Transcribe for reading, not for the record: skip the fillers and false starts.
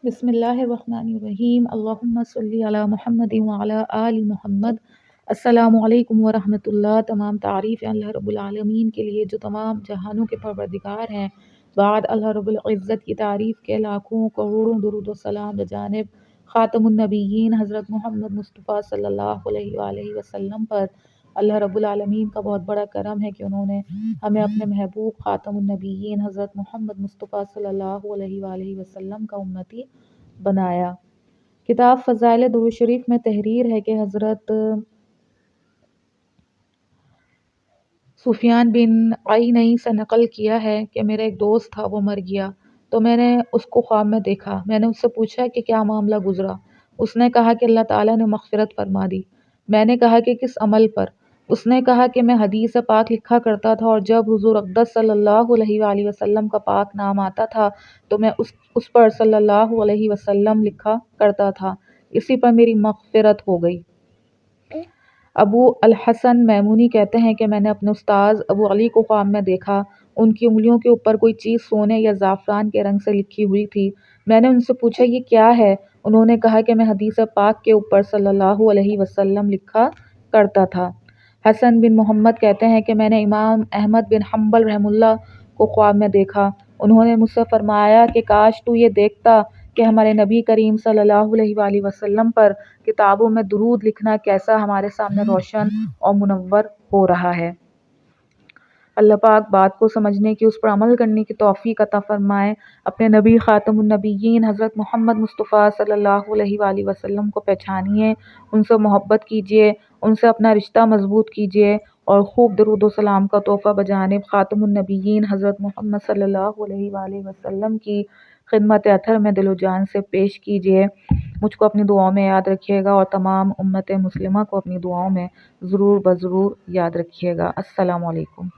بسم اللہ الرحمن الرحیم، اللہم صلی علی محمد وعلی آل محمد۔ السلام علیکم ورحمۃ اللہ۔ تمام تعریف اللہ رب العالمین کے لیے جو تمام جہانوں کے پروردگار ہیں۔ بعد اللہ رب العزت کی تعریف کے لاکھوں کروڑوں درود و سلام بجانب خاتم النبیین حضرت محمد مصطفیٰ صلی اللہ علیہ وآلہ وسلم پر۔ اللہ رب العالمین کا بہت بڑا کرم ہے کہ انہوں نے ہمیں اپنے محبوب خاتم النبیین حضرت محمد مصطفیٰ صلی اللہ علیہ وآلہ وسلم کا امتی بنایا۔ کتاب فضائل درود شریف میں تحریر ہے کہ حضرت سفیان بن عینئی سے نقل کیا ہے کہ میرا ایک دوست تھا، وہ مر گیا تو میں نے اس کو خواب میں دیکھا۔ میں نے اس سے پوچھا کہ کیا معاملہ گزرا؟ اس نے کہا کہ اللہ تعالیٰ نے مغفرت فرما دی۔ میں نے کہا کہ کس عمل پر؟ اس نے کہا کہ میں حدیث پاک لکھا کرتا تھا اور جب حضور اقدس صلی اللہ علیہ وآلہ وسلم کا پاک نام آتا تھا تو میں اس پر صلی اللہ علیہ وسلم لکھا کرتا تھا، اسی پر میری مغفرت ہو گئی۔ ابو الحسن میمونی کہتے ہیں کہ میں نے اپنے استاذ ابو علی کو خواب میں دیکھا۔ ان کی انگلیوں کے اوپر کوئی چیز سونے یا زعفران کے رنگ سے لکھی ہوئی تھی۔ میں نے ان سے پوچھا یہ کیا ہے؟ انہوں نے کہا کہ میں حدیث پاک کے اوپر صلی اللہ علیہ وسلم لکھا کرتا تھا۔ حسن بن محمد کہتے ہیں کہ میں نے امام احمد بن حنبل رحمہ اللہ کو خواب میں دیکھا۔ انہوں نے مجھ سے فرمایا کہ کاش تو یہ دیکھتا کہ ہمارے نبی کریم صلی اللہ علیہ وآلہ وسلم پر کتابوں میں درود لکھنا کیسا ہمارے سامنے روشن اور منور ہو رہا ہے۔ اللہ پاک بات کو سمجھنے کی، اس پر عمل کرنے کی توفیق عطا فرمائے۔ اپنے نبی خاتم النبیین حضرت محمد مصطفیٰ صلی اللہ علیہ وآلہ وسلم کو پہچانیے، ان سے محبت کیجیے، ان سے اپنا رشتہ مضبوط کیجیے اور خوب درود و سلام کا تحفہ بجانب خاتم النبیین حضرت محمد صلی اللہ علیہ وآلہ وسلم کی خدمت اطہر میں دل و جان سے پیش کیجیے۔ مجھ کو اپنی دعاؤں میں یاد رکھیے گا اور تمام امت مسلمہ کو اپنی دعاؤں میں ضرور بضرور یاد رکھیے گا۔ السلام علیکم۔